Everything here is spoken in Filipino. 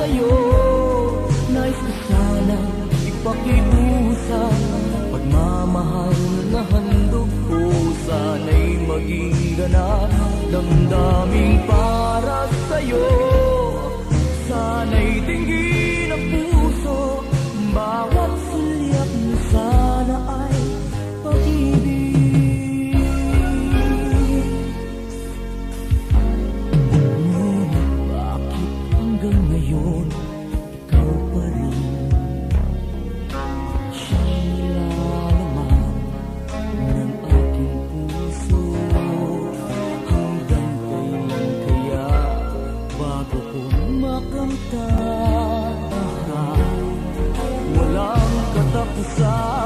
sa'yo. Nais ko sana ipakiusap pagmamahal na handog ko. Sana'y maging ganap damdaming para sa'yo. Sana'y tingin ang puso, bawat sulyap mo sana ay pag-ibig. Bakit hanggang ngayon ikaw pa rin siyang nilalaman ng aking puso? Hanggang kailan kaya bago ko makamtan? Walang katapusan